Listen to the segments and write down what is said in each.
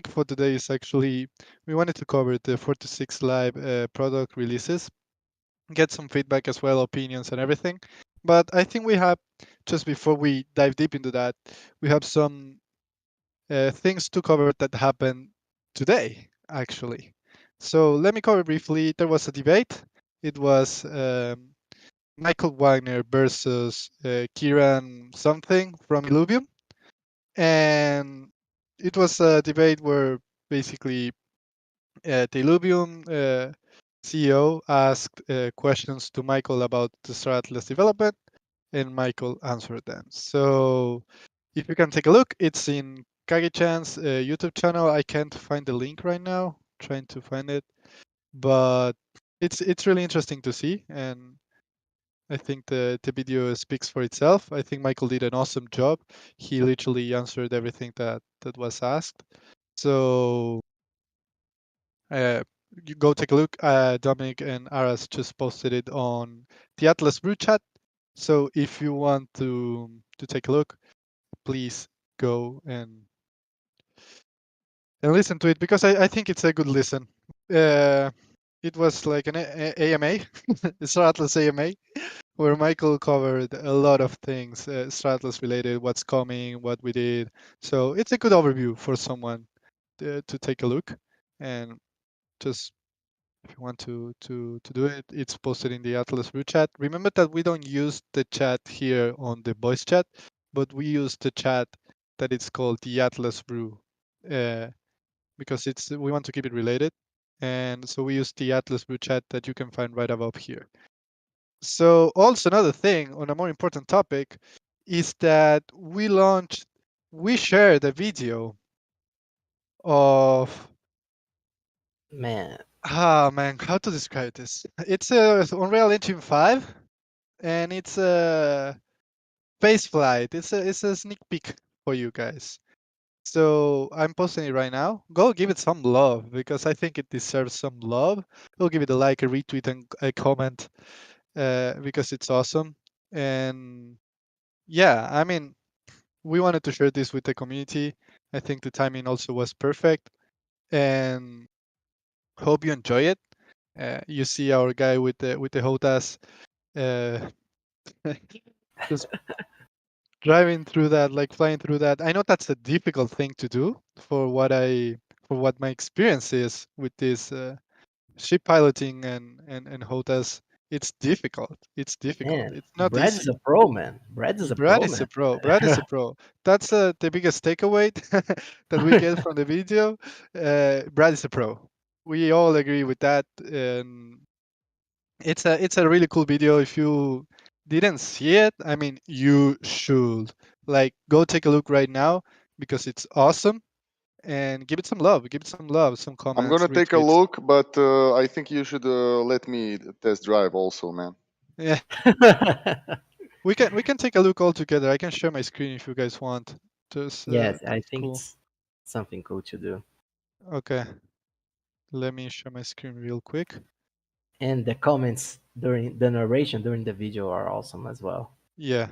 for today is actually we wanted to cover the 46 live product releases, get some feedback as well, opinions and everything. But I think we have, just before we dive deep into that, we have some things to cover that happened today, actually. So let me cover briefly. There was a debate. It was Michael Wagner versus Kieran something from Illuvium. And it was a debate where basically the Illuvium CEO asked questions to Michael about the Star Atlas development, and Michael answered them. So if you can take a look, it's in Kage-chan's YouTube channel. I can't find the link right now, trying to find it, but it's really interesting to see, and I think the video speaks for itself. I think Michael did an awesome job. He literally answered everything that was asked. So uh, you go take a look. Dominic and Aras just posted it on the Atlas Brew chat. So if you want to take a look, please go and listen to it, because I think it's a good listen. It was like an AMA, Star Atlas AMA, where Michael covered a lot of things, Star Atlas related, what's coming, what we did. So it's a good overview for someone to take a look. And just if you want to do it, it's posted in the Atlas Brew chat. Remember that we don't use the chat here on the voice chat, but we use the chat that it's called the Atlas Brew. Uh, because it's we want to keep it related. And so we use the Atlas Brew chat that you can find right above here. So also another thing on a more important topic is that we shared a video of Man, man, how to describe this? It's a Unreal Engine 5 and it's a space flight. It's a sneak peek for you guys. So I'm posting it right now. Go give it some love because I think it deserves some love. Go give it a like, a retweet, and a comment because it's awesome. And yeah, I mean, we wanted to share this with the community. I think the timing also was perfect, and hope you enjoy it. You see our guy with the HOTAS uh, just driving through that, like flying through that. I know that's a difficult thing to do for what my experience is with this ship piloting and HOTAS. It's difficult. It's difficult. man, It's not Brad is easy. a pro, man. Brad is a Brad pro, is a man. pro. Brad is a pro. That's the biggest takeaway that we get from the video. Brad is a pro. We all agree with that, and it's a really cool video. If you didn't see it, I mean, you should. Like, go take a look right now because it's awesome, and give it some love. Give it some love, some I'm comments, gonna take a retweets. look, but I think you should let me test drive also, man. Yeah, we can take a look all together. I can share my screen if you guys want. Just Yes, I that's think cool. it's something cool to do. Okay, let me share my screen real quick. And the comments during the narration during the video are awesome as well. Yeah.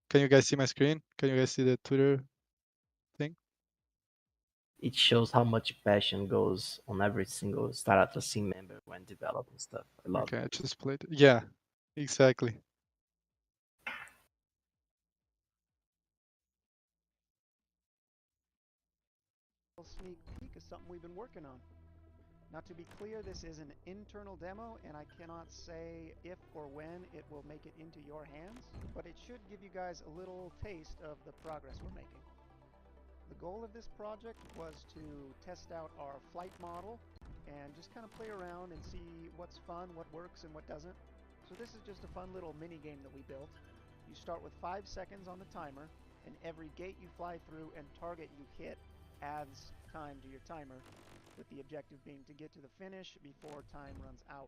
Can you guys see my screen? Can you guys see the Twitter thing? It shows how much passion goes on every single Star Atlas team member when developing stuff. I love Okay, it. I just played it. Yeah, exactly. Sneak peek is something we've been working on. Now, to be clear, this is an internal demo, and I cannot say if or when it will make it into your hands, but it should give you guys a little taste of the progress we're making. The goal of this project was to test out our flight model and just kind of play around and see what's fun, what works, and what doesn't. So this is just a fun little mini game that we built. You start with 5 seconds on the timer, and every gate you fly through and target you hit adds time to your timer, with the objective being to get to the finish before time runs out.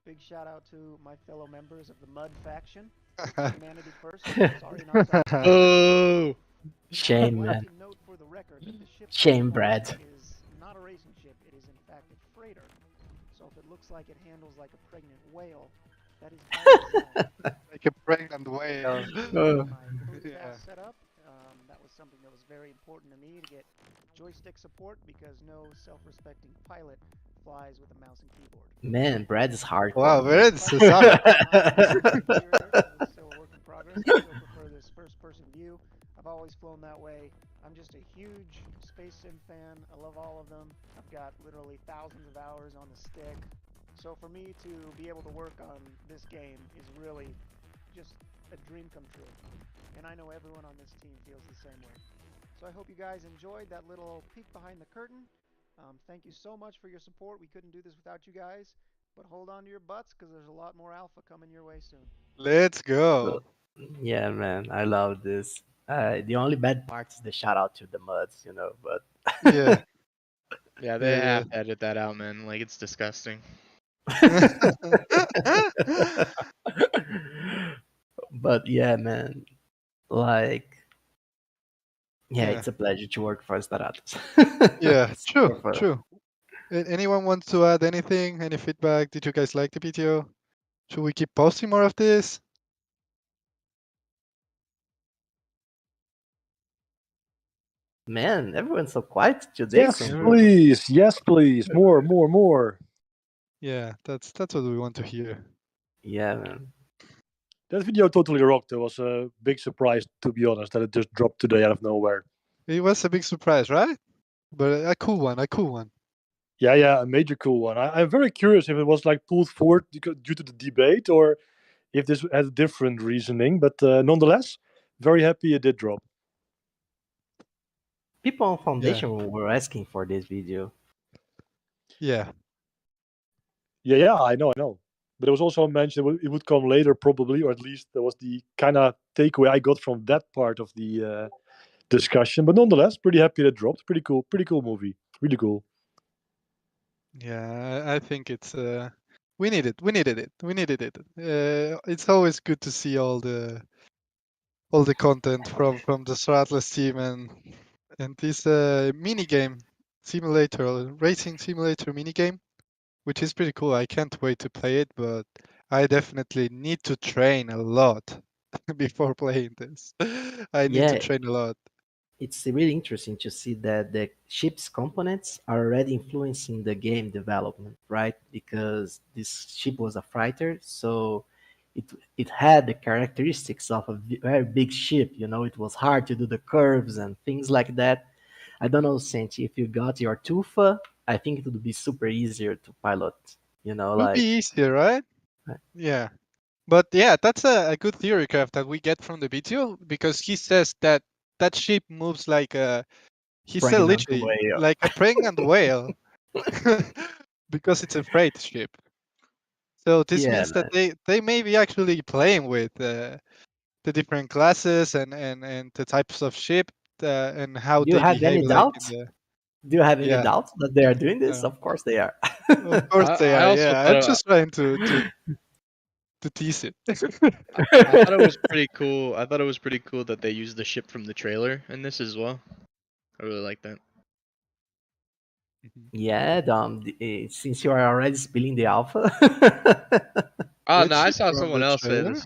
Big shout out to my fellow members of the Mud faction. Humanity first. Sorry, not sorry. Oh, Now, I'd Shame, like man. to note for the record that the ship Shame, before us Brad. is not a racing ship. It is, in fact, a freighter. So if it looks like it handles like a pregnant whale, that is by design. like a pregnant whale. Getting Oh. my Yeah. host set up, that was something that was very important to me to get joystick support because no self-respecting pilot flies with a mouse and keyboard. Man, Brad is Wow, hardcore. very savage. Here is still a work in progress. I still prefer this first-person view. I've always flown that way. I'm just a huge space sim fan. I love all of them. I've got literally thousands of hours on the stick. So for me to be able to work on this game is really just a dream come true. And I know everyone on this team feels the same way. So I hope you guys enjoyed that little peek behind the curtain. Thank you so much for your support. We couldn't do this without you guys. But hold on to your butts because there's a lot more alpha coming your way soon. Let's go. Yeah, man, I love this. The only bad part is the shout out to the muds, you know, but Yeah. Yeah, they Yeah, have to edit that out, man. Like, it's disgusting. yeah. but yeah, man, like yeah, Yeah. it's a pleasure to work for Staratus. Yeah, Super true, fun. true. Anyone wants to add anything? Any feedback? Did you guys like the video? Should we keep posting more of this? Man, everyone's so quiet today. Yes, Sandro. please. Yes, please. More, more, more. Yeah, that's what we want to hear. Yeah, man. That video totally rocked. It was a big surprise, to be honest, that it just dropped today out of nowhere. It was a big surprise, right? But a cool one, a cool one. Yeah, a major cool one. I'm very curious if it was like pulled forward due to the debate or if this had a different reasoning. But nonetheless, very happy it did drop. People on Foundation were asking for this video. Yeah. Yeah, I know. But it was also mentioned it would come later, probably, or at least that was the kind of takeaway I got from that part of the discussion. But nonetheless, pretty happy that it dropped. Pretty cool movie. Really cool. Yeah, I think it's we needed it. It's always good to see all the content from the Atlas team and this mini game simulator, racing simulator mini game, which is pretty cool. I can't wait to play it, but I definitely need to train a lot before playing this. I need to Yeah, train a lot. it's really interesting to see that the ship's components are already influencing the game development, right? Because this ship was a fighter, so it had the characteristics of a very big ship. You know, it was hard to do the curves and things like that. I don't know, Santi, if you got your Tufa, I think it would be super easier to pilot. You know, It would be like easier, right? Right. Yeah. But yeah, that's a good theory craft that we get from the video because he says that that ship moves like a he said pregnant literally whale. like a pregnant whale because it's a freight ship. So this Yeah, means that man. they may be actually playing with the different classes and the types of ship and how Do you they have behave any like in doubts? the Do you have any yeah. doubts that they are doing this? No. Of course they are. Of course they I are. also Yeah, thought I'm just trying to tease it. I thought it was pretty cool. I thought it was pretty cool that they used the ship from the trailer in this as well. I really like that. Yeah, since you are already spilling the alpha. Oh Which no, I ship saw from someone the else say trailer? this.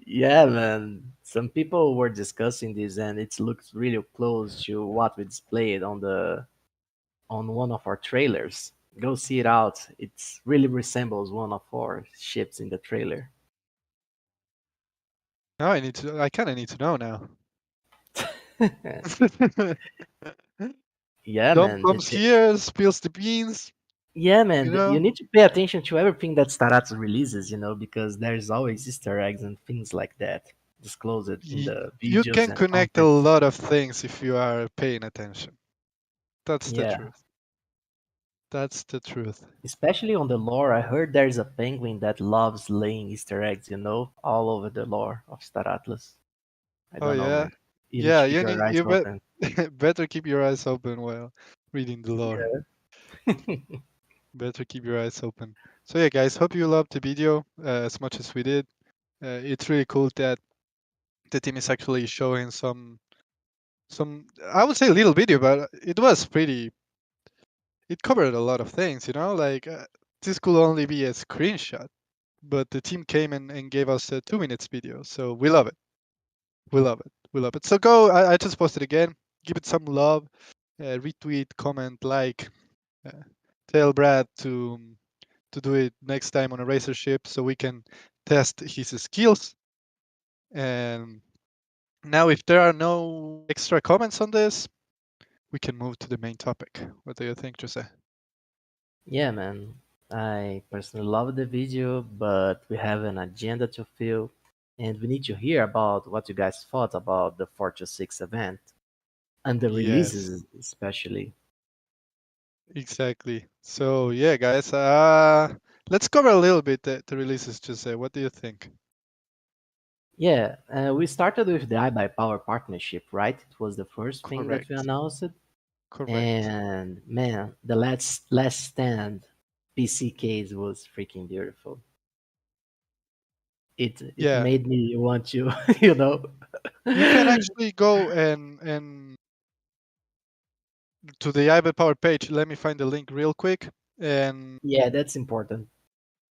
Yeah, man. Some people were discussing this, and it looks really close to what we displayed on one of our trailers. Go see it out. It really resembles one of our ships in the trailer. Now I kind of need to know now. Yeah, Dom man. comes here, spills the beans. Yeah, man. You know? You need to pay attention to everything that Staratz releases, you know, because there's always Easter eggs and things like that disclosed in the You videos can and connect a content. lot of things if you are paying attention. That's the Yeah. truth. That's the truth. Especially on the lore, I heard there's a penguin that loves laying Easter eggs, you know, all over the lore of Star Atlas. I Oh don't know, yeah, man. You need yeah. to keep your eyes open. Better keep your eyes open while reading the lore. Yeah. Better keep your eyes open. So yeah, guys. Hope you loved the video as much as we did. It's really cool that the team is actually showing some I would say little video, but it was pretty. It covered a lot of things, you know. Like this could only be a screenshot, but the team came and gave us a 2 minutes video, so we love it. We love it. We love it. So go. I just posted again. give it some love, retweet, comment, like, tell Brad to do it next time on a racer ship so we can test his skills. And now, if there are no extra comments on this, we can move to the main topic. What do you think, Jose? Yeah, man. I personally love the video, but we have an agenda to fill, and we need to hear about what you guys thought about the 4 to 6 event and the Yes, releases, especially. exactly. So yeah, guys, let's cover a little bit the releases, Jose. What do you think? Yeah, we started with the iBuyPower partnership, right? It was the first thing that we Correct. announced. Correct. And man, the last stand PC case was freaking beautiful. It Yeah, made me want to, you know. you can actually go and to the iBet Power page. Let me find the link real quick. And Yeah, that's important.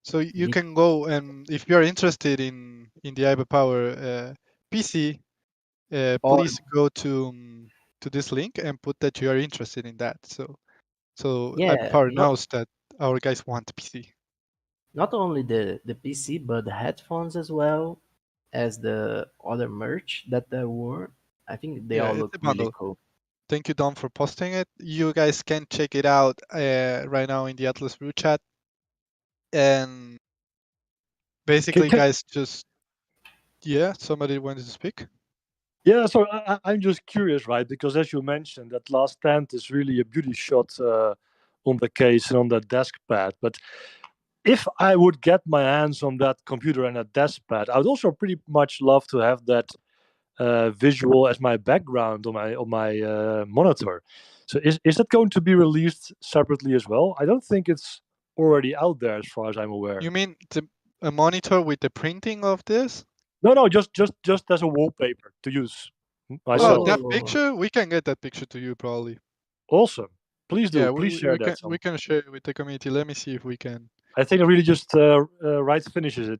so you Be- can go, and if you're interested in the iBet Power PC, Or please go to this link and put that you are interested in that. So iBet yeah, Power knows that our guys want PC. not only the PC but the headphones as well as the other merch that there were. I think they Yeah, all it's look a really bundle. cool. Thank you, Dom, for posting it. You guys can check it out right now in the Atlas Brew chat. And Can, basically, can, guys, just yeah, somebody wanted to speak. yeah, so I'm just curious, right? Because as you mentioned, that last stand is really a beauty shot on the case and on the desk pad. But if I would get my hands on that computer and a desk pad, I would also pretty much love to have that visual as my background on my monitor. So is that going to be released separately as well? I don't think it's already out there as far as I'm aware. You mean a monitor with the printing of this? No, just as a wallpaper to use Oh, myself. that Oh, picture? We can get that picture to you probably. Awesome. Please Yeah, do. Please share that. we can share it with the community. Let me see if we can. I think it really just right finishes it.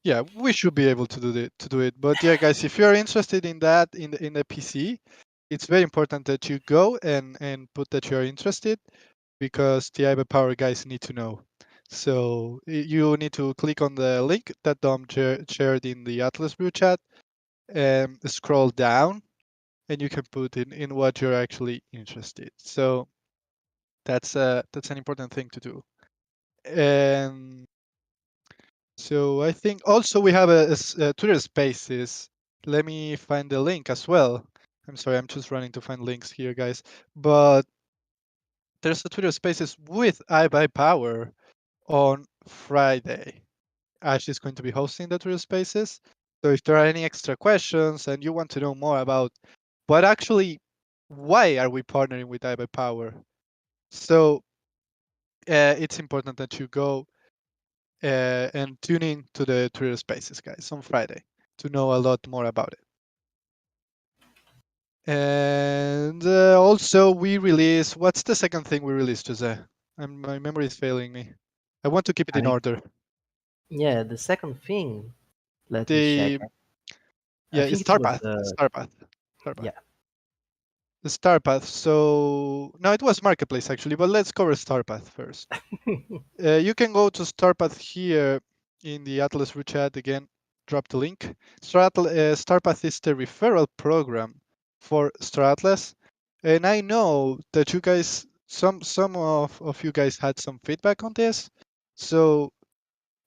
Yeah, we should be able to do it. But yeah, guys, if you're interested in that in the PC, it's very important that you go and put that you're interested, because the IBA Power guys need to know. So you need to click on the link that Dom shared in the Atlas Brew chat, and scroll down, and you can put in what you're actually interested. So that's an important thing to do. And so I think also we have a Twitter Spaces. Let me find the link as well. I'm sorry, I'm just running to find links here, guys. But there's a Twitter Spaces with iBuyPower on Friday. Ash is going to be hosting the Twitter Spaces. So if there are any extra questions and you want to know more about why are we partnering with iBuyPower? So it's important that you go and tune in to the Twitter Spaces, guys, on Friday to know a lot more about it. And also, we release. What's the second thing we released, Jose? My memory is failing me. I want to keep it in I order. yeah, the second thing, let me check. The I yeah, think it's it was Starpath. the Starpath. yeah. The Starpath. So no, it was Marketplace actually, but let's cover Starpath first. You can go to Starpath here in the Atlas Root chat again. Drop the link. Starpath is the referral program for Star Atlas, and I know that you guys, some of you guys had some feedback on this, so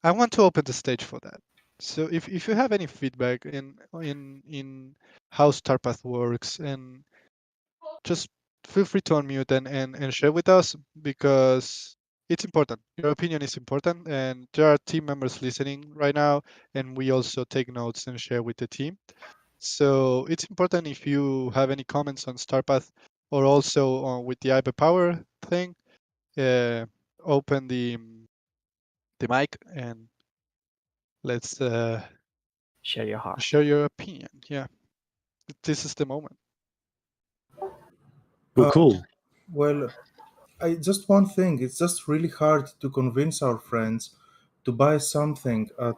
I want to open the stage for that. So if you have any feedback in how Starpath works, and just feel free to unmute and share with us, because it's important. Your opinion is important, and there are team members listening right now, and we also take notes and share with the team. So it's important. If you have any comments on Starpath, or also with the IBA Power thing, uh, open the mic and let's Share your heart. share your opinion. Yeah, this is the moment. Oh, cool. Well, I just one thing. It's just really hard to convince our friends to buy something at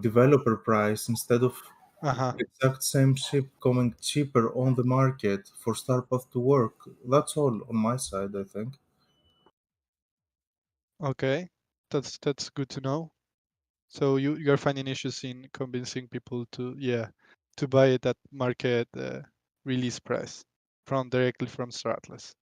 developer price instead of Uh-huh. Exact same ship coming cheaper on the market for Starpath to work. That's all on my side, I think. Okay. That's good to know. So you're finding issues in convincing people to buy it at market release price directly from Atlas.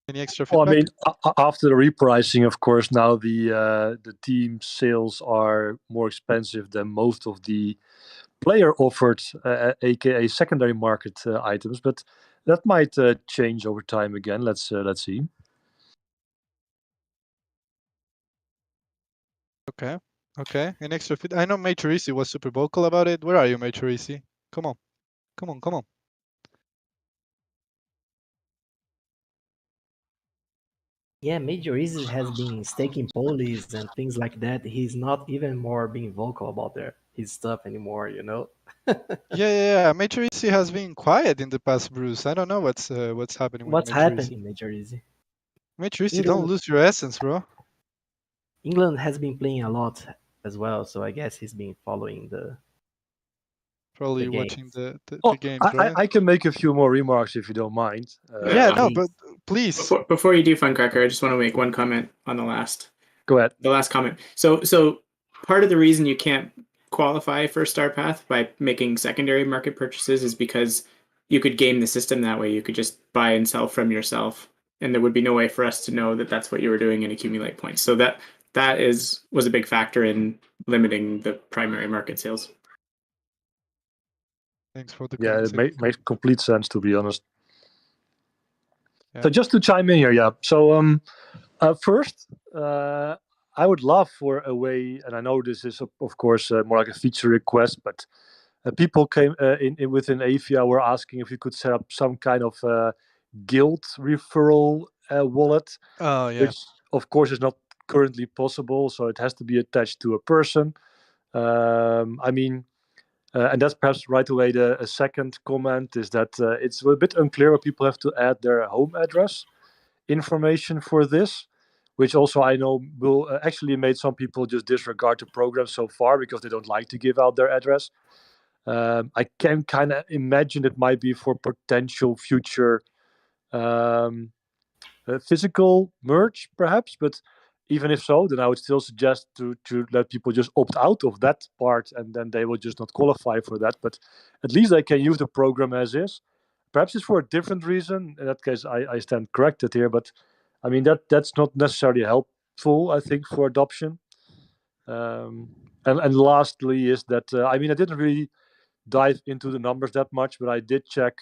Any extra Well, I feedback? mean, after the repricing, of course, now the team sales are more expensive than most of the player offered, aka secondary market items. But that might change over time again. Let's see. Okay. Okay. An extra feed. I know Maturisi was super vocal about it. Where are you, Maturisi? Come on. Come on. Come on. Yeah, Major Easy has been staking polies and things like that. He's not even more being vocal about his stuff anymore, you know? Yeah. Maturisi has been quiet in the past, Bruce. I don't know what's happening with What's Maturisi. happening, Major Easy? Maturisi, don't England, lose your essence, bro. England has been playing a lot as well, so I guess he's been following the Probably watching games. the games, right? I can make a few more remarks if you don't mind. Yeah, no, Please. but please. Before you do, Funcracker, I just want to make one comment on the last Go ahead. comment. So part of the reason you can't qualify for Star Path by making secondary market purchases is because you could game the system that way. You could just buy and sell from yourself, and there would be no way for us to know that that's what you were doing and accumulate points. So that was a big factor in limiting the primary market sales. Thanks for the Yeah, comments. it makes complete sense, to be honest. Yeah. So just to chime in here, yeah. So first, I would love for a way, and I know this is of course more like a feature request, but people came in within Avia were asking if you could set up some kind of guild referral wallet, Oh yeah. which of course is not currently possible. So it has to be attached to a person. I mean, and that's perhaps right away a second comment is that it's a bit unclear where people have to add their home address information for this, which also I know will actually made some people just disregard the program so far because they don't like to give out their address. I can kind of imagine it might be for potential future physical merge, perhaps. But even if so, then I would still suggest to let people just opt out of that part, and then they will just not qualify for that. But at least they can use the program as is. Perhaps it's for a different reason. In that case, I stand corrected here. But I mean that's not necessarily helpful, I think, for adoption. And lastly is that I mean I didn't really dive into the numbers that much, but I did check,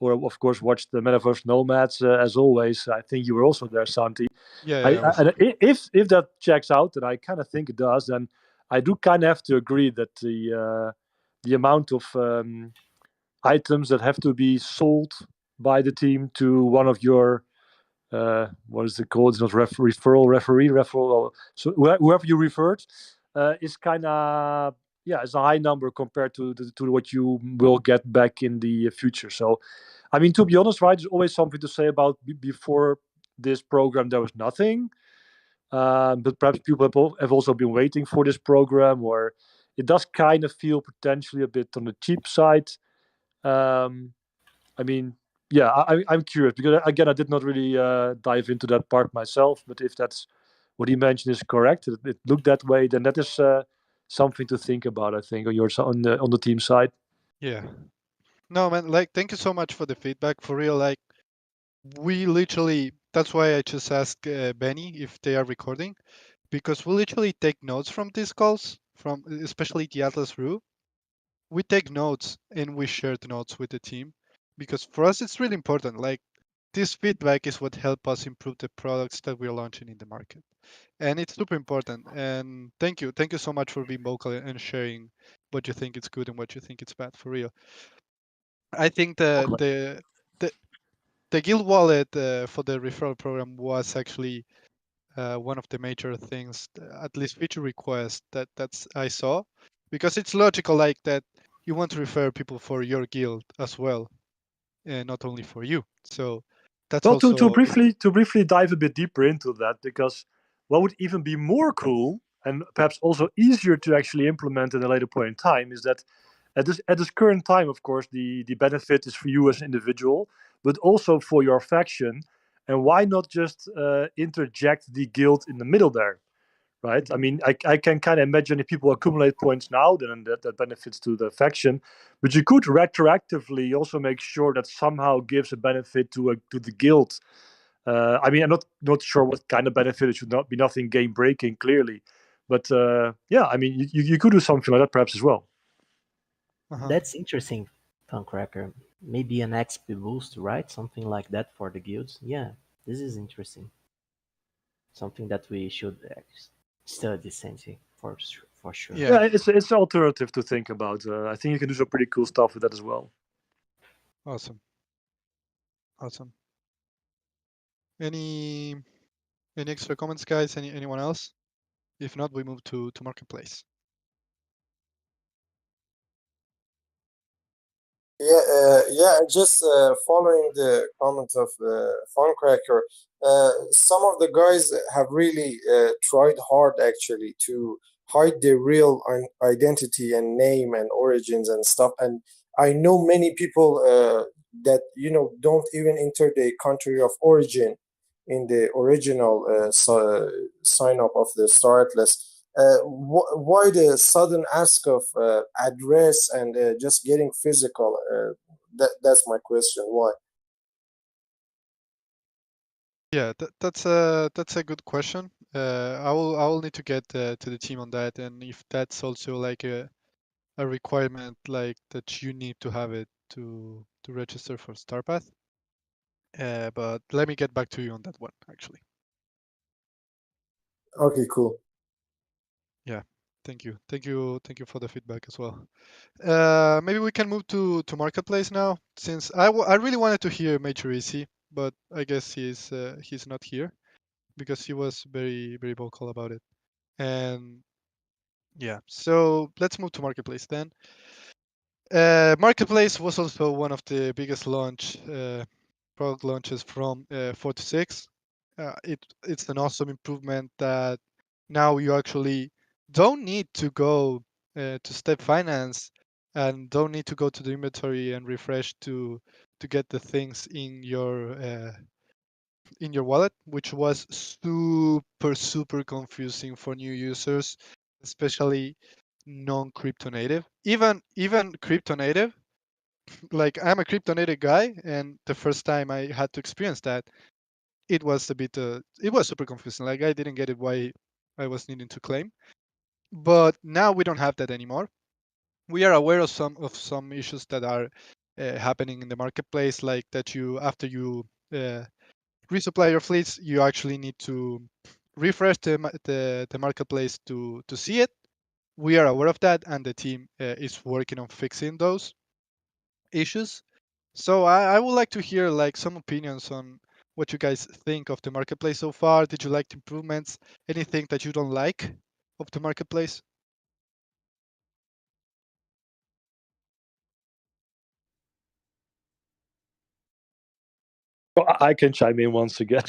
or of course watch the Metaverse Nomads as always. I think you were also there, Santi. Yeah. If that checks out, and I kind of think it does, then I do kind of have to agree that the amount of items that have to be sold by the team to one of your what is it called? It's not referral. So whoever you referred is kind of it's a high number compared to what you will get back in the future. So, I mean, to be honest, right, there's always something to say about before this program there was nothing, but perhaps people have also been waiting for this program, or it does kind of feel potentially a bit on the cheap side. I mean, yeah, I'm curious because again, I did not really dive into that part myself. But if that's what he mentioned is correct, it looked that way, then that is something to think about. I think on the team side. Yeah. No, man, like thank you so much for the feedback. For real, like we literally that's why I just asked Benny if they are recording, because we literally take notes from these calls, from especially the Atlas Brew. We take notes and we share the notes with the team, because for us it's really important. Like this feedback is what help us improve the products that we're launching in the market, and it's super important. And thank you so much for being vocal and sharing what you think is good and what you think is bad. For real, I think the the guild wallet for the referral program was actually one of the major things, at least feature request that's I saw, because it's logical like that you want to refer people for your guild as well, and not only for you. So that's Well, also to briefly dive a bit deeper into that, because what would even be more cool, and perhaps also easier to actually implement at a later point in time, is that at this current time, of course, the benefit is for you as an individual, but also for your faction. And why not just interject the guild in the middle there, right? I mean, I can kind of imagine if people accumulate points now, then that benefits to the faction. But you could retroactively also make sure that somehow gives a benefit to the guild. I mean, I'm not sure what kind of benefit. It should not be nothing game breaking, clearly. But yeah, I mean, you could do something like that perhaps as well. That's interesting, Funcracker. Maybe an XP boost, right? Something like that for the guilds. Yeah, this is interesting. Something that we should study, Sensei, for sure. Yeah, it's an alternative to think about. I think you can do some pretty cool stuff with that as well. Awesome. Any extra comments, guys? Anyone else? If not, we move to marketplace. Just following the comment of Funcracker, some of the guys have really tried hard actually to hide their real identity and name and origins and stuff. And I know many people that don't even enter the country of origin in the original sign up of the Star Atlas. Why the sudden ask of address and just getting physical? That's my question. Why? Yeah, that's a good question. I will need to get to the team on that, and if that's also like a requirement, like that you need to have it to register for StarPath. But let me get back to you on that one, actually. Okay, cool. Yeah, thank you for the feedback as well. Maybe we can move to marketplace now, since I really wanted to hear Major Easy, but I guess he's not here because he was very vocal about it. And yeah, so let's move to marketplace then. Marketplace was also one of the biggest product launches from 4.6. It's an awesome improvement that now you actually don't need to go to Step Finance and don't need to go to the inventory and refresh to get the things in your wallet, which was super confusing for new users, especially non-crypto native. Even crypto native, like I'm a crypto native guy, and the first time I had to experience that, it was a bit it was super confusing. Like I didn't get it why I was needing to claim. But now we don't have that anymore. We are aware of some issues that are happening in the marketplace, like that you after you resupply your fleets, you actually need to refresh the marketplace to see it. We are aware of that, and the team is working on fixing those issues. So I would like to hear like some opinions on what you guys think of the marketplace so far. Did you like the improvements? Anything that you don't like of the marketplace? Well, I can chime in once again.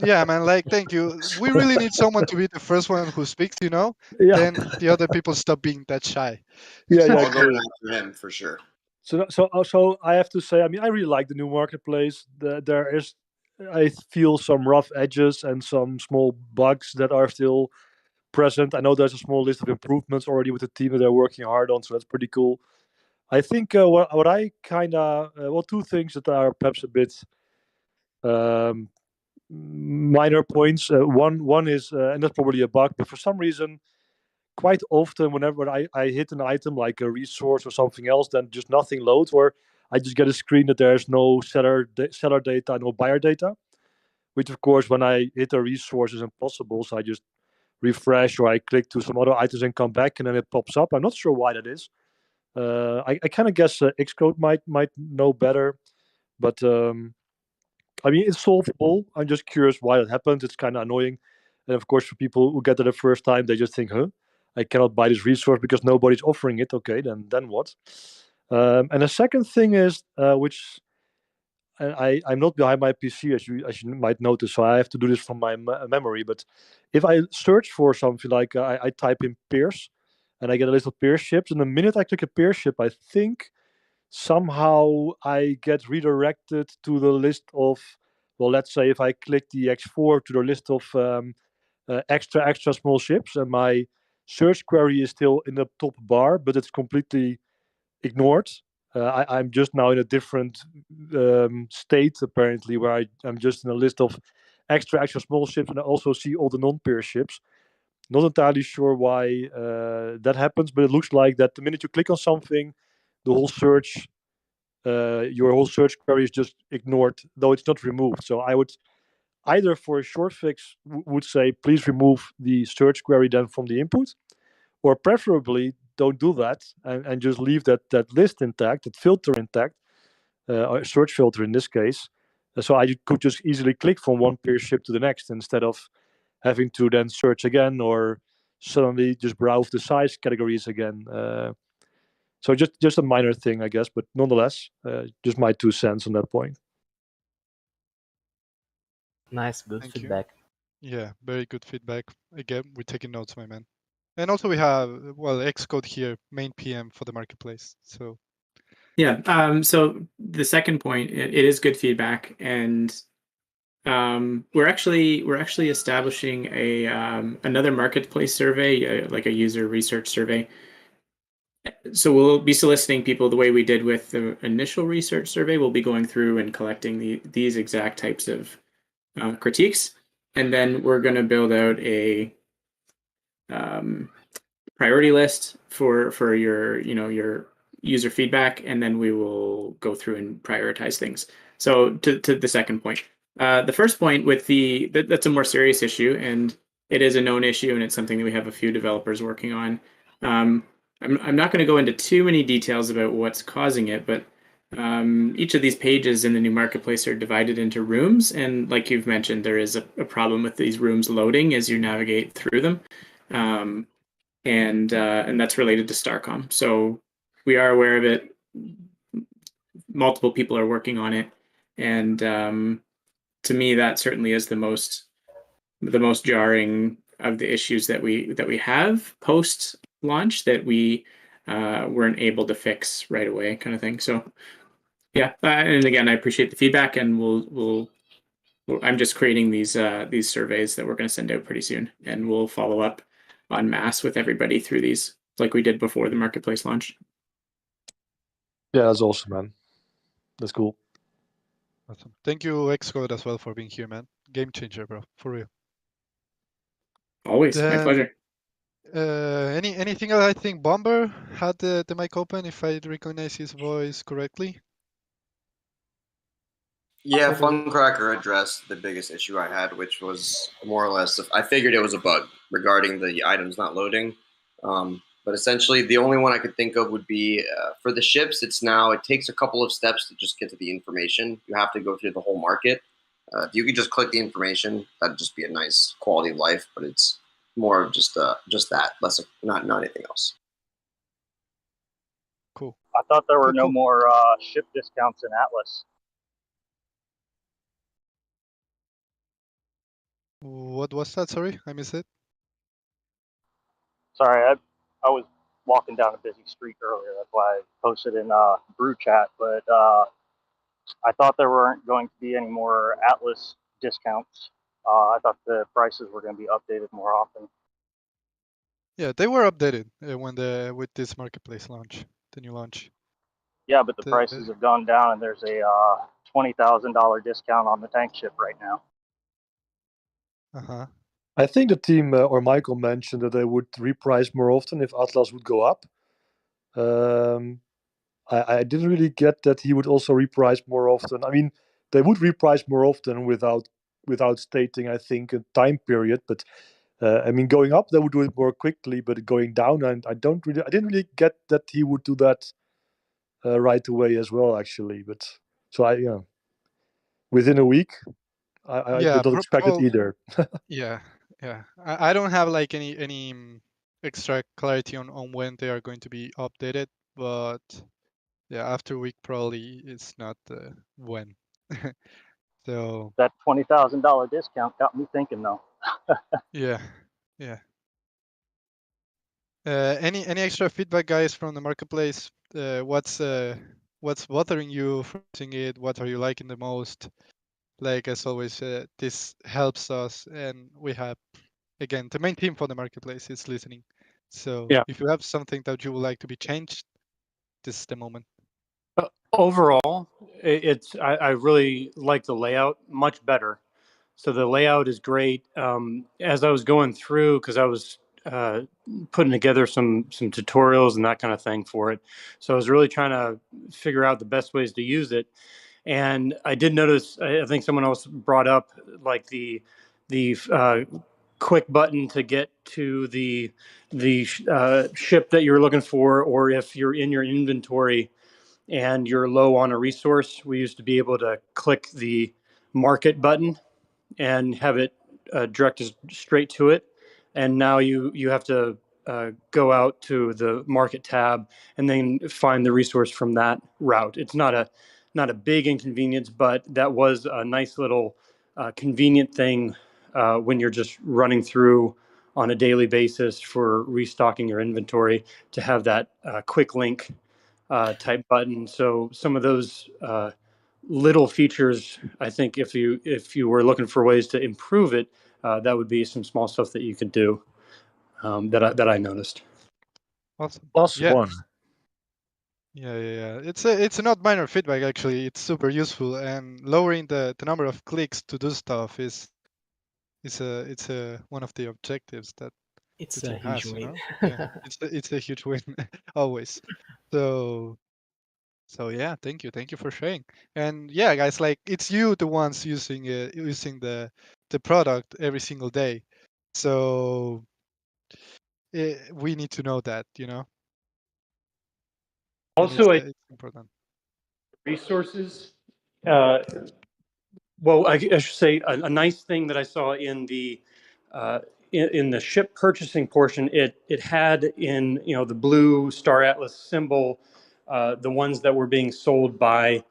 Yeah, man. Like, thank you. We really need someone to be the first one who speaks. Yeah. Then the other people stop being that shy. Yeah, I'll go clearly. after him for sure. So also I have to say, I mean, I really like the new marketplace. There is, I feel some rough edges and some small bugs that are still present. I know there's a small list of improvements already with the team that they're working hard on, so that's pretty cool. I think what I kind of two things that are perhaps a bit minor points. One is, and that's probably a bug, but for some reason, quite often whenever I hit an item like a resource or something else, then just nothing loads, or I just get a screen that there's no seller data, no buyer data, which of course when I hit a resource is impossible. So I just refresh or I click to some other items and come back, and then it pops up. I'm not sure why that is. I kind of guess Xcode might know better, but I mean it's solvable. I'm just curious why that happens. It's kind of annoying, and of course for people who get it the first time, they just think, "Huh, I cannot buy this resource because nobody's offering it." Okay, then what? And the second thing is, which I'm not behind my PC as you might notice, so I have to do this from my memory. But if I search for something like I type in peers, and I get a list of peer ships, and the minute I click a peer ship, I think somehow I get redirected to the list of, well, let's say if I click the X4 to the list of extra small ships, and my search query is still in the top bar, but it's completely ignored. I'm just now in a different state apparently, where I'm just in a list of extra small ships, and I also see all the non-peer ships. Not entirely sure why that happens, but it looks like that the minute you click on something, the whole search, your whole search query is just ignored, though it's not removed. So I would either, for a short fix, would say please remove the search query then from the input, or preferably don't do that and just leave that list intact, that filter intact, or search filter in this case. So I could just easily click from one peer ship to the next instead of having to then search again or suddenly just browse the size categories again. So just a minor thing, I guess, but nonetheless, just my 2 cents on that point. Nice, good Thank you. feedback. Yeah, very good feedback. Again, we're taking notes, my man. And also we have, well, Xcode here, main PM for the marketplace. So Yeah. So the second point, it is good feedback, and we're actually establishing a another marketplace survey, like a user research survey. So we'll be soliciting people the way we did with the initial research survey. We'll be going through and collecting these exact types of critiques, and then we're going to build out a priority list for your your user feedback, and then we will go through and prioritize things. So to the second point, the first point with that's a more serious issue, and it is a known issue, and it's something that we have a few developers working on. I'm not going to go into too many details about what's causing it, but each of these pages in the new marketplace are divided into rooms, and like you've mentioned, there is a problem with these rooms loading as you navigate through them. And that's related to Starcom. So we are aware of it. Multiple people are working on it, and to me, that certainly is the most jarring of the issues that we have post launch that we weren't able to fix right away, kind of thing. So yeah, and again, I appreciate the feedback, and I'm just creating these surveys that we're going to send out pretty soon, and we'll follow up en masse with everybody through these, like we did before the marketplace launched. Yeah, that's awesome, man. That's cool. awesome. Thank you, Xcode, as well, for being here, man. Game changer, bro. For real. Always, my pleasure. Anything else? I think Bomber had the mic open, if I recognize his voice correctly. Yeah, Funcracker addressed the biggest issue I had, which was more or less, I figured it was a bug regarding the items not loading. But essentially, the only one I could think of would be for the ships. It takes a couple of steps to just get to the information. You have to go through the whole market. If you could just click the information, that'd just be a nice quality of life. But it's more of just that, less of, not anything else. Cool. I thought there were no Cool. more ship discounts in Atlas. What was that? Sorry, I missed it. Sorry, I was walking down a busy street earlier. That's why I posted in Brew Chat. But I thought there weren't going to be any more Atlas discounts. I thought the prices were going to be updated more often. Yeah, they were updated with this marketplace launch, the new launch. Yeah, but the prices have gone down, and there's a $20,000 discount on the tank ship right now. Uh-huh. I think the team or Michael mentioned that they would reprice more often if Atlas would go up. I didn't really get that he would also reprice more often. I mean, they would reprice more often without stating, I think, a time period. But I mean, going up, they would do it more quickly. But going down, and I didn't really get that he would do that right away as well, actually. But so within a week, I did not expect it either. Yeah. I don't have like any extra clarity on when they are going to be updated, but yeah, after a week probably it's not when. So That $20,000 discount got me thinking, though. yeah, yeah. Any extra feedback, guys, from the marketplace? What's bothering you from using it? What are you liking the most? Like as always, this helps us, and we have again the main team for the marketplace is listening. So Yeah. if you have something that you would like to be changed, this is the moment. Overall, I really like the layout much better. So the layout is great. As I was going through, because I was putting together some tutorials and that kind of thing for it, so I was really trying to figure out the best ways to use it. And I did notice, I think someone else brought up like the quick button to get to the ship that you're looking for, or if you're in your inventory and you're low on a resource, we used to be able to click the market button and have it direct us straight to it. And now you have to go out to the market tab and then find the resource from that route. It's not a big inconvenience, but that was a nice little convenient thing when you're just running through on a daily basis for restocking your inventory, to have that quick link type button. So some of those little features, I think, if you were looking for ways to improve it, that would be some small stuff that you could do, that I noticed. Awesome. Plus Yeah. one. Yeah. It's not minor feedback actually. It's super useful, and lowering the number of clicks to do stuff is it's a one of the objectives that the It's a team huge has. You win. know, yeah, it's a huge win always. So yeah, thank you for sharing. And yeah, guys, like it's you the ones using the product every single day. So we need to know that, you know. And Also, it's important. resources. Uh, well, I should say a nice thing that I saw in the in the ship purchasing portion. It had in the blue Star Atlas symbol, the ones that were being sold by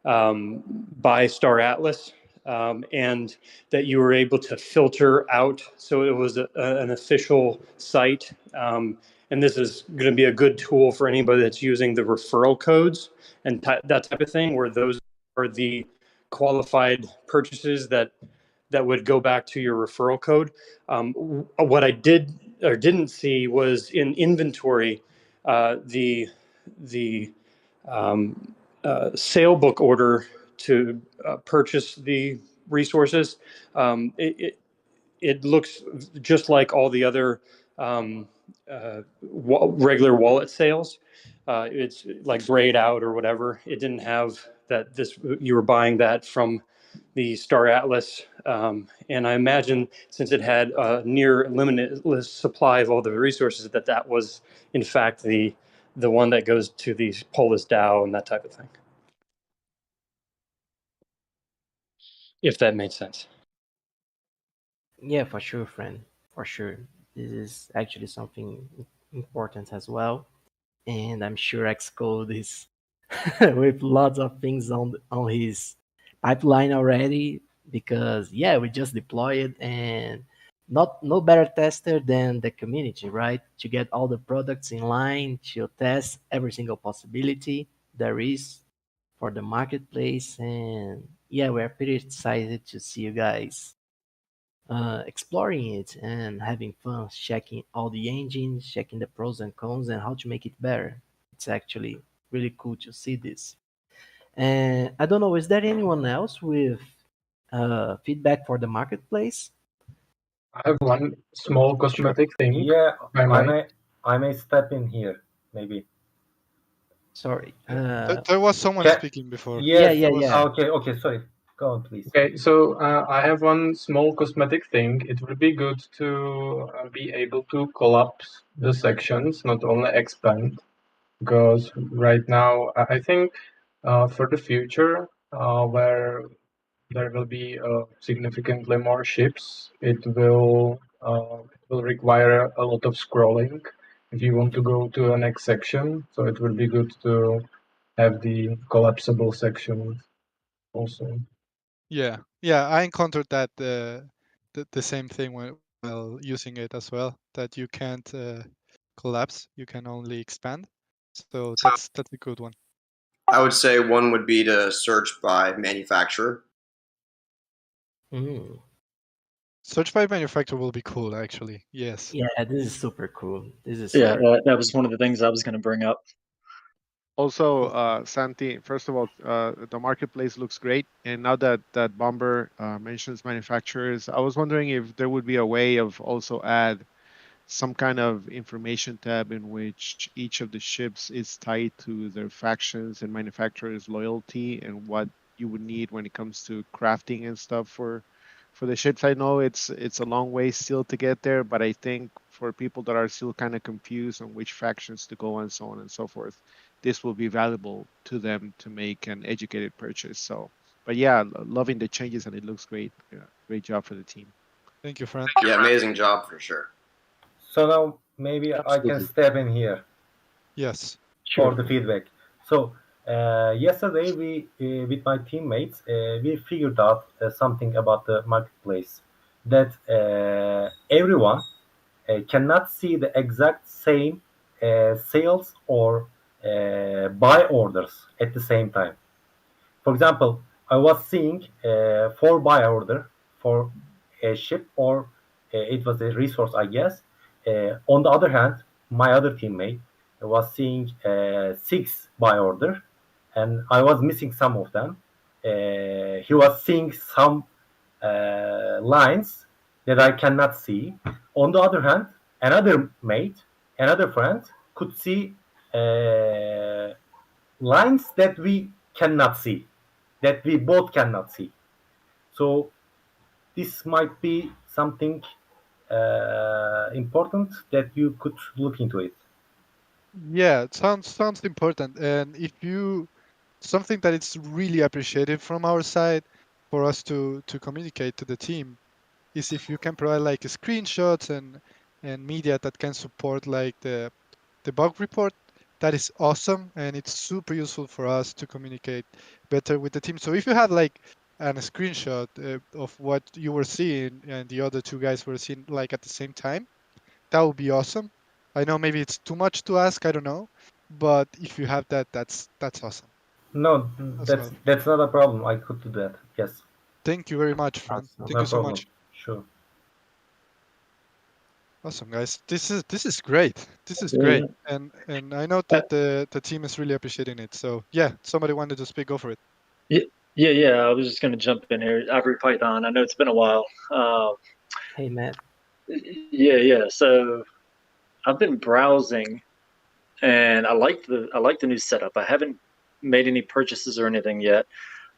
Star Atlas, and that you were able to filter out. So it was an official site. And this is going to be a good tool for anybody that's using the referral codes and that type of thing, where those are the qualified purchases that would go back to your referral code. What I did or didn't see was in inventory, the sale book order to purchase the resources. It looks just like all the other regular wallet sales. It's like grayed out or whatever. It didn't have that you were buying that from the Star Atlas. And I imagine since it had a near limitless supply of all the resources, that was in fact the one that goes to the Polis DAO and that type of thing. If that made sense. Yeah, for sure, friend. For sure. This is actually something important as well. And I'm sure Xcode is with lots of things on his pipeline already, because yeah, we just deployed, and no better tester than the community, right? To get all the products in line, to test every single possibility there is for the marketplace. And yeah, we're pretty excited to see you guys exploring it and having fun, checking all the engines, checking the pros and cons, and how to make it better. It's actually really cool to see this. And I don't know, is there anyone else with feedback for the marketplace? I have one small cosmetic thing. Yeah, I I may step in here, maybe. Sorry. There was someone speaking before. Yes. Yeah. Okay, sorry. Go on, please. Okay, so I have one small cosmetic thing. It would be good to be able to collapse the sections, not only expand, because right now I think for the future, where there will be significantly more ships, it will require a lot of scrolling if you want to go to the next section. So it will be good to have the collapsible sections. also. Yeah, yeah, I encountered that the same thing while using it as well. That you can't collapse, you can only expand. So that's a good one. I would say one would be to search by manufacturer. Search by manufacturer will be cool, actually. Yes. Yeah, this is super cool. This is Yeah, super that was one of the things I was going to bring up. Also, Santi, first of all, the marketplace looks great. And now that Bomber mentions manufacturers, I was wondering if there would be a way of also add some kind of information tab in which each of the ships is tied to their factions and manufacturers' loyalty and what you would need when it comes to crafting and stuff for the ships. I know it's a long way still to get there, but I think for people that are still kind of confused on which factions to go and so on and so forth, this will be valuable to them to make an educated purchase. So, but yeah, loving the changes and it looks great. Yeah, great job for the team. Thank you, friend. Yeah, amazing job for sure. So now maybe I can Absolutely. step in here Yes. for the feedback. So yesterday we, with my teammates, we figured out something about the marketplace that everyone cannot see the exact same sales or buy orders at the same time. For example, I was seeing 4 buy order for a ship, or it was a resource, I guess. On the other hand, my other teammate was seeing 6 buy order, and I was missing some of them. He was seeing some lines that I cannot see. On the other hand, another mate, another friend could see lines that we cannot see, that we both cannot see. So this might be something important that you could look into it. Yeah, it sounds important. And if you something that it's really appreciated from our side for us to communicate to the team is if you can provide like screenshots and media that can support like the bug report. That is awesome, and it's super useful for us to communicate better with the team. So if you have like a screenshot of what you were seeing and the other two guys were seeing like at the same time, that would be awesome. I know maybe it's too much to ask, I don't know, but if you have that, that's awesome No, as well. that's not a problem. I could do that. Yes. Thank you very much, friend. awesome. Thank No you so problem. much. Sure. Awesome, guys. This is great. This is Yeah, great, and I know yeah. that the team is really appreciating it. So yeah, somebody wanted to speak. Go for it. Yeah. I was just going to jump in here. Ivory Python. I know it's been a while. Hey, Matt. Yeah. So I've been browsing, and I like the new setup. I haven't made any purchases or anything yet.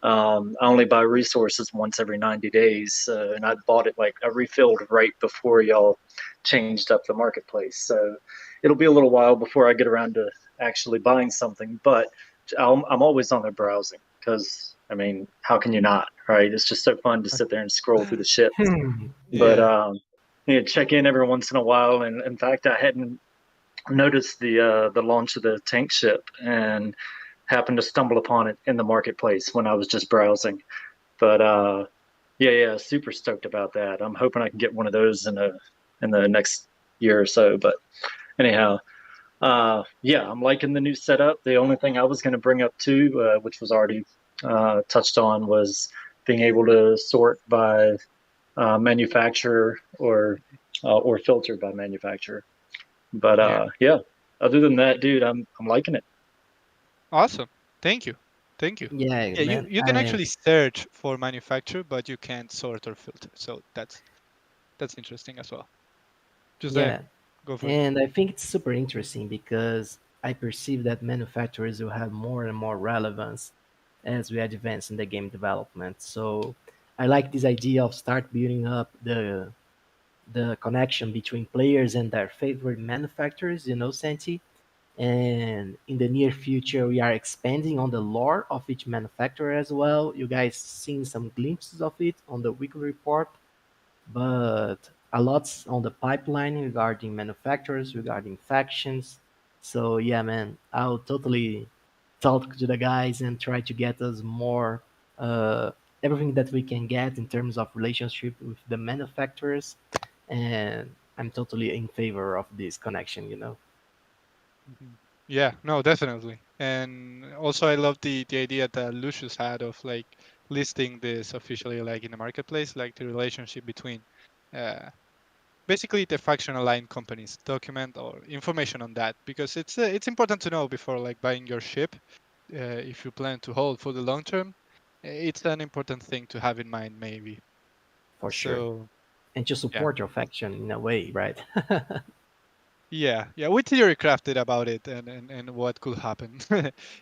I only buy resources once every 90 days, and I bought it I refilled right before y'all changed up the marketplace. So it'll be a little while before I get around to actually buying something. But I'm always on there browsing because I mean, how can you not, right? It's just so fun to sit there and scroll through the ships. But Yeah. check in every once in a while. And in fact, I hadn't noticed the launch of the tank ship and happened to stumble upon it in the marketplace when I was just browsing. But yeah, super stoked about that. I'm hoping I can get one of those in the next year or so. But anyhow, yeah, I'm liking the new setup. The only thing I was going to bring up too, which was already touched on, was being able to sort by manufacturer or filter by manufacturer. But yeah, other than that, dude, I'm liking it. Awesome. Thank you. Thank you. Yeah, Yeah, man. you can actually search for manufacturer, but you can't sort or filter. So that's interesting as well. Just Yeah, go for it. and I think it's super interesting because I perceive that manufacturers will have more and more relevance as we advance in the game development. So I like this idea of start building up the connection between players and their favorite manufacturers, Santi. And in the near future, we are expanding on the lore of each manufacturer as well. You guys seen some glimpses of it on the weekly report, but a lot's on the pipeline regarding manufacturers, regarding factions. So yeah, man, I'll totally talk to the guys and try to get us more uh, everything that we can get in terms of relationship with the manufacturers, and I'm totally in favor of this connection. Mhm. Yeah, no, definitely. And also, I love the idea that Lucius had of like listing this officially, like in the marketplace, like the relationship between uh, basically the faction aligned companies document or information on that, because it's important to know before like buying your ship. If you plan to hold for the long term, it's an important thing to have in mind, maybe. For sure, So and to yeah. support your faction in a way, right? Yeah, we theory crafted about it and what could happen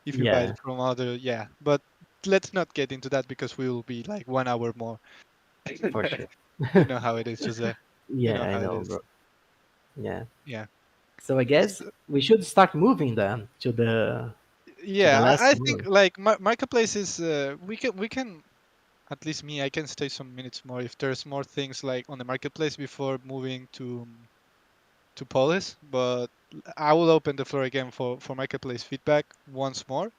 if you buy it Yeah, from other. Yeah, but let's not get into that because we will be like 1 hour more. for sure. You know how it is, Jose. You Yeah, know I how it know, is. bro. Yeah. Yeah. So I guess we should start moving then to the Yeah, last I think one. like marketplace is we can at least me I can stay some minutes more if there's more things like on the marketplace before moving to Polis, but I will open the floor again for marketplace feedback once more.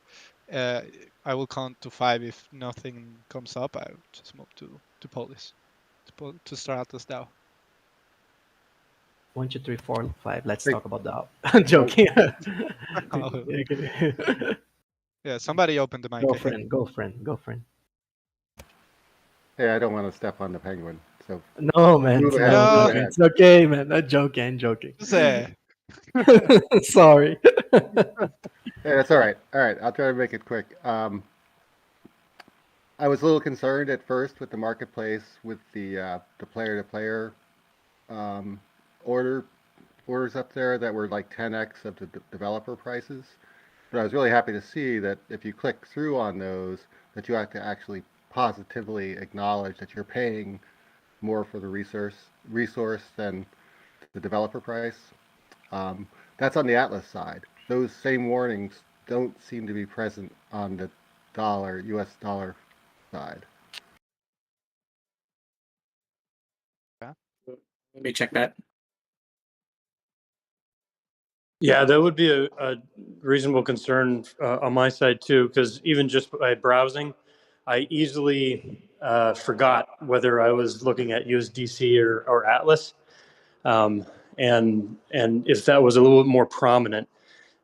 Uh, I will count to 5 if nothing comes up. I'll just move to Polis to start Atlas DAO. 1, 2, 3, 4, 5. Let's Hey, talk about that. I'm oh, joking. Oh, Okay. yeah, somebody open the mic. Go, I think. friend. Go, friend. Go, friend. hey, I don't want to step on the penguin, so No, man. move ahead. No, Move No, no. ahead. It's okay, man. I'm joking. I'm joking. Jose. Sorry. Hey, that's all right. All right, I'll try to make it quick. I was a little concerned at first with the marketplace with the player-to-player um, order orders up there that were like 10x of the developer prices. But I was really happy to see that if you click through on those, that you have to actually positively acknowledge that you're paying more for the resource than the developer price. That's on the Atlas side. Those same warnings don't seem to be present on the U.S. dollar side. Yeah. Let me check that. Yeah, that would be a reasonable concern on my side too, because even just by browsing, I easily forgot whether I was looking at USDC or Atlas, and if that was a little bit more prominent,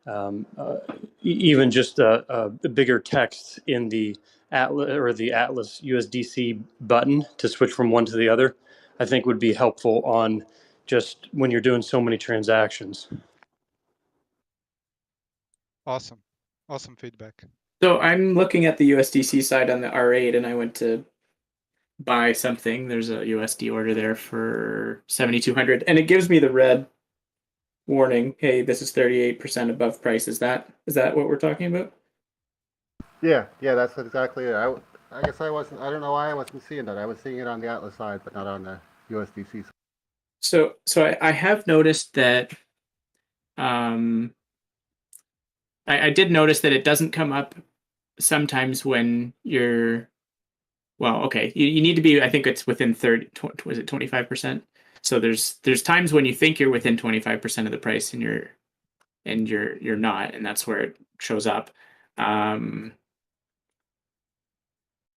um, uh, even just a bigger text in the Atlas or the Atlas USDC button to switch from one to the other, I think would be helpful on just when you're doing so many transactions. Awesome, awesome feedback. So I'm looking at the USDC side on the R8, and I went to buy something. There's a USD order there for 7,200, and it gives me the red warning. Hey, this is 38% above price. Is that what we're talking about? Yeah, that's exactly it. I guess I wasn't. I don't know why I wasn't seeing that. I was seeing it on the Atlas side, but not on the USDC side. So I have noticed that. I did notice that it doesn't come up sometimes when you're. Well, okay, you need to be. I think it's within 30. Was it 25%? So there's times when you think you're within 25% of the price, and you're not, and that's where it shows up.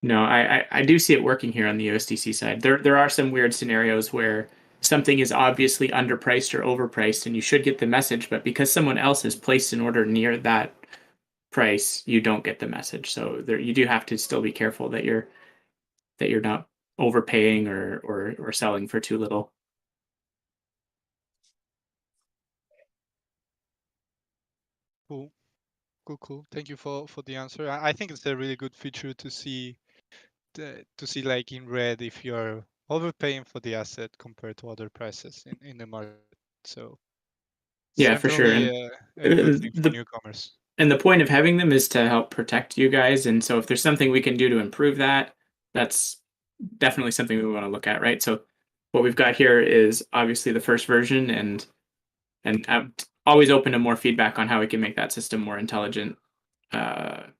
No, I do see it working here on the USDC side. There are some weird scenarios where something is obviously underpriced or overpriced, and you should get the message, but because someone else has placed an order near that price, you don't get the message. So there, you do have to still be careful that you're not overpaying or selling for too little. Cool, cool. Thank you for the answer. I think it's a really good feature to see like in red if you're overpaying for the asset compared to other prices in the market. So it's Yeah, for sure. definitely And a good thing for the newcomers. and the point of having them is to help protect you guys. And so if there's something we can do to improve that, that's definitely something we want to look at, right? So what we've got here is obviously the first version, and I'm always open to more feedback on how we can make that system more intelligent. Yeah.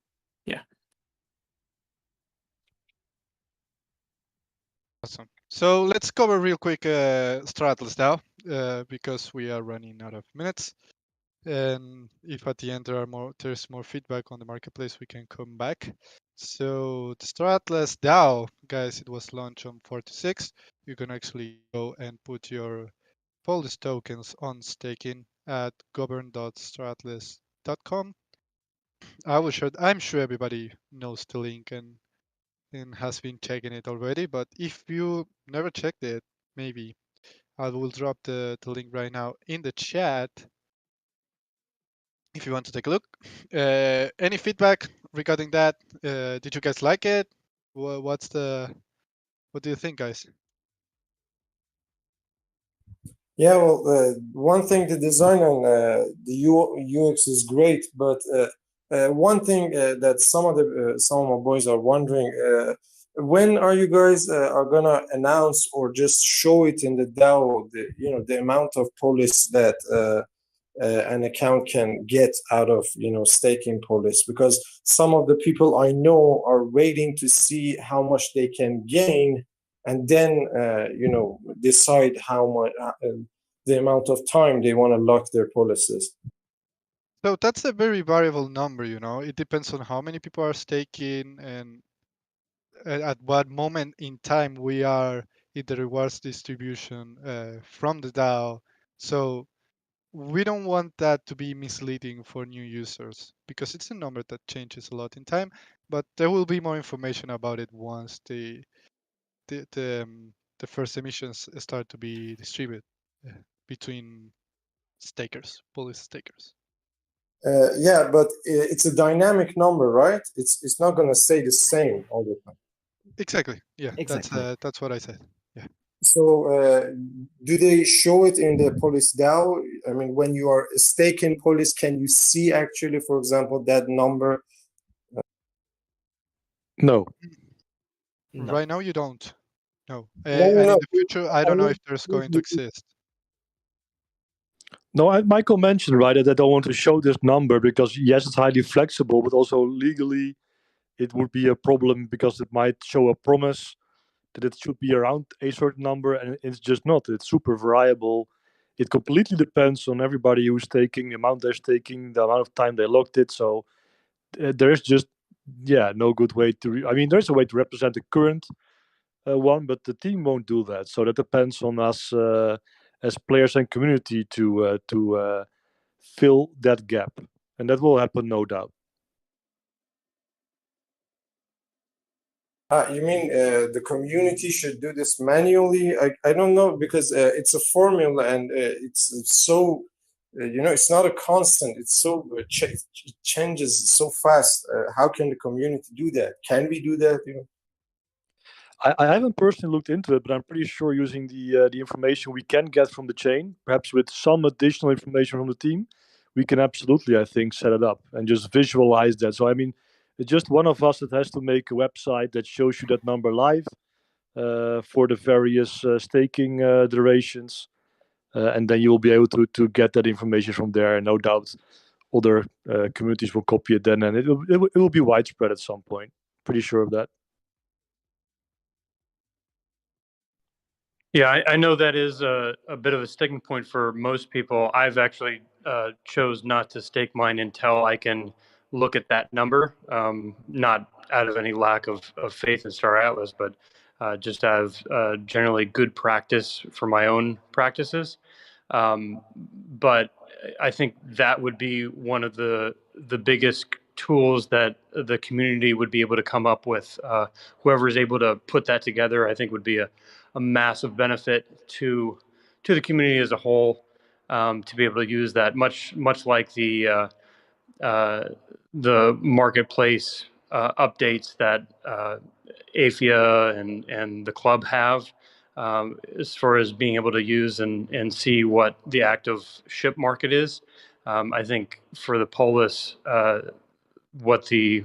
Awesome. So let's cover real quick Atlas now, because we are running out of minutes. And if at the end there's more feedback on the marketplace, we can come back. So the Star Atlas DAO, guys, it was launched on 46. You can actually go and put your Polis tokens on staking at govern.staratlas.com. I'm sure everybody knows the link and has been checking it already, but if you never checked it, maybe I will drop the link right now in the chat if you want to take a look. Any feedback regarding that? Did you guys like it? What do you think, guys? Yeah, well, one thing, the design and the UX is great, but one thing that some of my boys are wondering, when are you guys are gonna announce or just show it in the DAO, the amount of police that an account can get out of staking police? Because some of the people I know are waiting to see how much they can gain and then decide how much the amount of time they want to lock their policies. So that's a very variable number, It depends on how many people are staking and at what moment in time we are in the rewards distribution from the DAO. So we don't want that to be misleading for new users because it's a number that changes a lot in time. But there will be more information about it once the first emissions start to be distributed between stakers, police stakers. Yeah, but it's a dynamic number, right? It's not going to stay the same all the time. Exactly. Yeah, Exactly. that's what I said. Yeah. So, do they show it in the police DAO? I mean, when you are staking police, can you see actually, for example, that number? No. No. Right now you don't. No. No, And no, in no. the future, I don't know if there's going to exist. No, Michael mentioned, right, that they don't want to show this number because, yes, it's highly flexible, but also legally it would be a problem because it might show a promise that it should be around a certain number, and it's just not. It's super variable. It completely depends on everybody who's taking, the amount they're taking, the amount of time they locked it. So there's just, no good way to. I mean, there's a way to represent the current one, but the team won't do that. So that depends on us as players and community to fill that gap, and that will happen, no doubt. You mean the community should do this manually? I don't know because it's a formula and it's so it's not a constant. It's so it changes so fast. How can the community do that? Can we do that? I haven't personally looked into it, but I'm pretty sure using the information we can get from the chain, perhaps with some additional information from the team, we can absolutely, I think, set it up and just visualize that. So I mean, it's just one of us that has to make a website that shows you that number live for the various staking durations, and then you will be able to get that information from there. And no doubt, other communities will copy it then, and it will be widespread at some point. Pretty sure of that. Yeah, I know that is a bit of a sticking point for most people. I've actually chose not to stake mine until I can look at that number, not out of any lack of faith in Star Atlas, but just out of generally good practice for my own practices. But I think that would be one of the biggest tools that the community would be able to come up with. Whoever is able to put that together, I think, would be a massive benefit to the community as a whole, to be able to use that, much like the marketplace updates that AFIA and the club have, as far as being able to use and see what the active ship market is. I think for the Polis, what the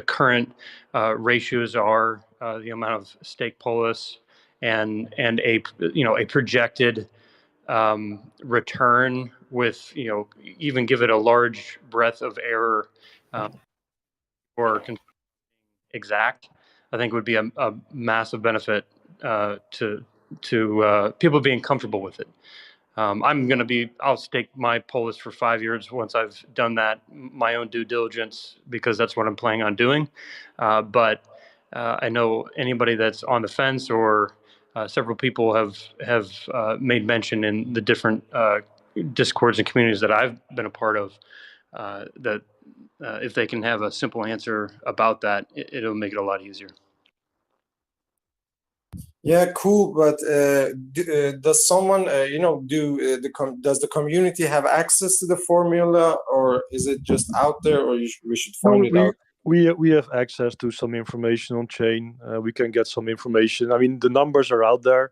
current ratios are, the amount of stake Polis, and a projected return with even give it a large breadth of error, or exact, I think would be a massive benefit to people being comfortable with it. I'll stake my polis for 5 years once I've done that, my own due diligence, because that's what I'm planning on doing. But I know anybody that's on the fence, or several people have made mention in the different discords and communities that I've been a part of, that if they can have a simple answer about that, it'll make it a lot easier. Yeah, cool. But does someone, does the community have access to the formula, or is it just out there, or we should No, find it out? we have access to some information on chain. We can get some information. I mean, the numbers are out there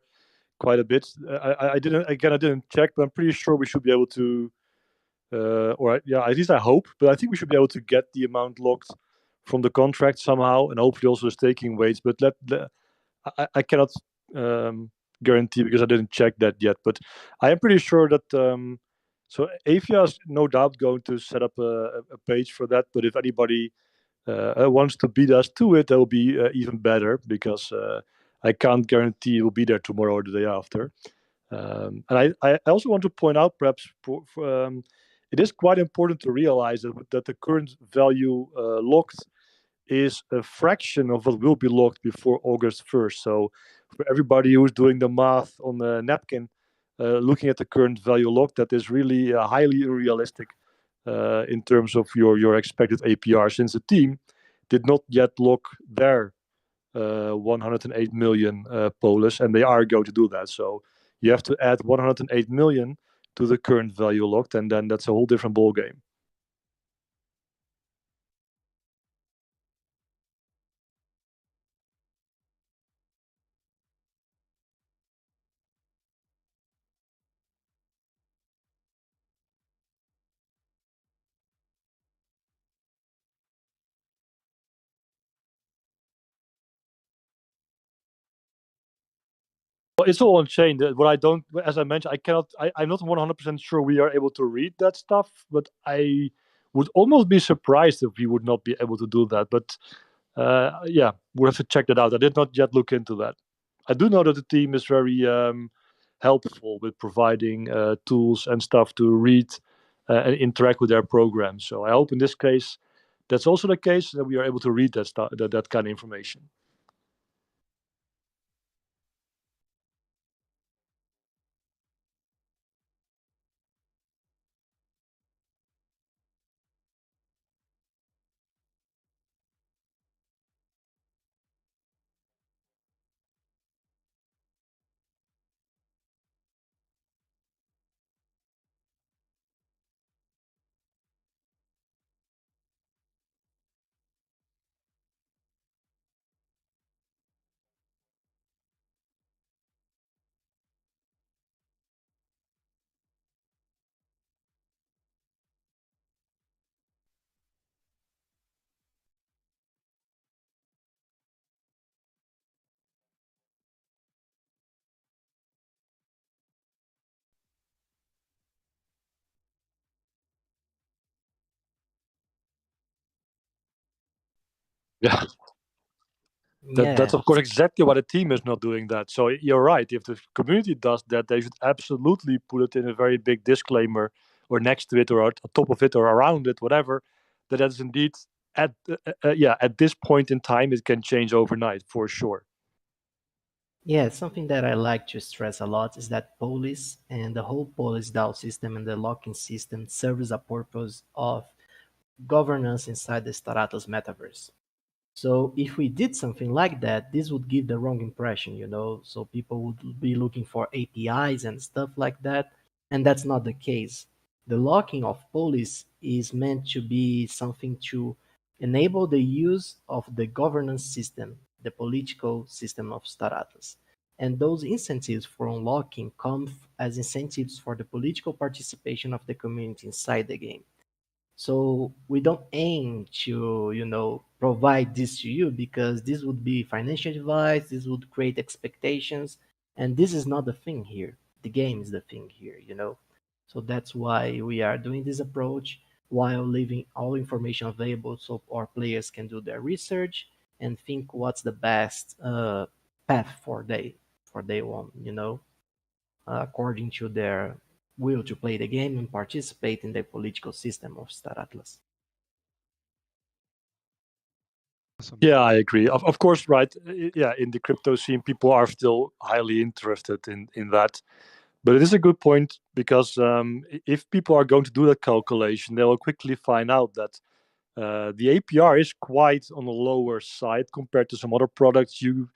quite a bit. I didn't check, but I'm pretty sure we should be able to, at least I hope. But I think we should be able to get the amount locked from the contract somehow, and hopefully also the staking weights. But I cannot guarantee, because I didn't check that yet. But I am pretty sure that. So Avia is no doubt going to set up a page for that. But if anybody wants to beat us to it, that will be even better, because I can't guarantee it will be there tomorrow or the day after. And I also want to point out, perhaps, it is quite important to realize that the current value locked is a fraction of what will be locked before August 1st. So for everybody who's doing the math on the napkin, looking at the current value locked, that is really highly unrealistic in terms of your expected APR, since the team did not yet lock their 108 million polis, and they are going to do that. So you have to add 108 million to the current value locked, and then that's a whole different ball game. Well, it's all on chain. What I don't, as I mentioned, I cannot. I'm not 100% sure we are able to read that stuff, but I would almost be surprised if we would not be able to do that. But yeah, we'll have to check that out. I did not yet look into that. I do know that the team is very helpful with providing tools and stuff to read and interact with their program. So I hope in this case that's also the case, that we are able to read that kind of information. Yeah. That's of course exactly why the team is not doing that. So you're right. If the community does that, they should absolutely put it in a very big disclaimer, or next to it, or on top of it, or around it, whatever. That is indeed at this point in time, it can change overnight for sure. Yeah, something that I like to stress a lot is that Polis and the whole Polis DAO system and the locking system serves a purpose of governance inside the Staratos metaverse. So if we did something like that, this would give the wrong impression, So people would be looking for APIs and stuff like that, and that's not the case. The locking of Polis is meant to be something to enable the use of the governance system, the political system of Staratas. And those incentives for unlocking come as incentives for the political participation of the community inside the game. So we don't aim to, provide this to you, because this would be financial advice, this would create expectations, and this is not the thing here. The game is the thing here. So that's why we are doing this approach, while leaving all information available so our players can do their research and think what's the best path for day one, according to their will to play the game and participate in the political system of Star Atlas. Yeah, I agree. Of course, right? Yeah, in the crypto scene, people are still highly interested in that. But it is a good point because if people are going to do that calculation, they will quickly find out that the APR is quite on the lower side compared to some other products you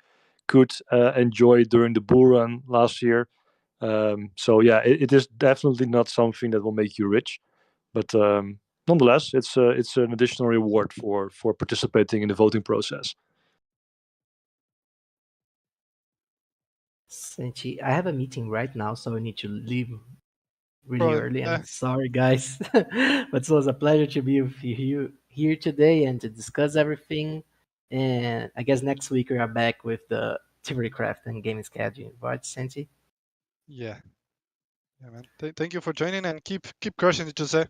could enjoy during the bull run last year. So yeah, it is definitely not something that will make you rich, but nonetheless, it's an additional reward for participating in the voting process. Senchi, I have a meeting right now, so I need to leave really Problem. early. I'm sorry, guys, but it was a pleasure to be with you here today and to discuss everything. And I guess next week we are back with the Theory Craft and game scheduling, right, Senchi? Yeah. Yeah, man. Thank you for joining and keep crushing it, Jose.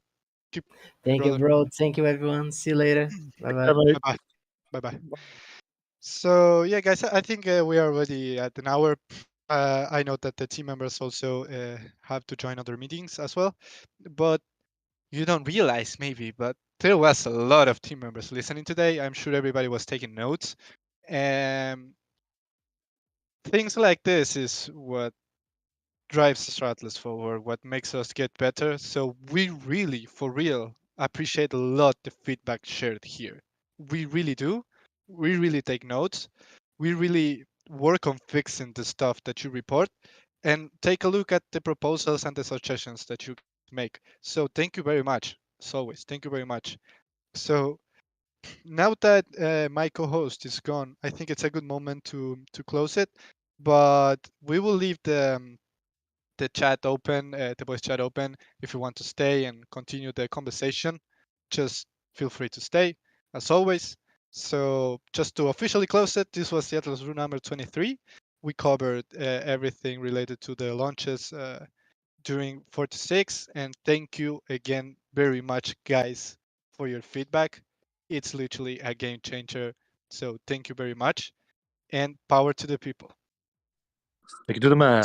Keep, Thank you, brother. bro. Thank you, everyone. See you later. Bye bye. Bye bye. Bye bye. So yeah, guys, I think we are already at an hour. I know that the team members also have to join other meetings as well, but you don't realize maybe, but there was a lot of team members listening today. I'm sure everybody was taking notes. And things like this is what drives Stratlas forward, what makes us get better. So we really, for real, appreciate a lot the feedback shared here. We really do. We really take notes. We really work on fixing the stuff that you report and take a look at the proposals and the suggestions that you make. So thank you very much. As always, thank you very much. So now that my co-host is gone, I think it's a good moment to close it. But we will leave the chat open, the voice chat open. If you want to stay and continue the conversation, just feel free to stay, as always. So just to officially close it, this was the Atlas Brew number 23. We covered everything related to the launches during 46, and thank you again very much, guys, for your feedback. It's literally a game changer. So thank you very much, and power to the people. Thank you to the man.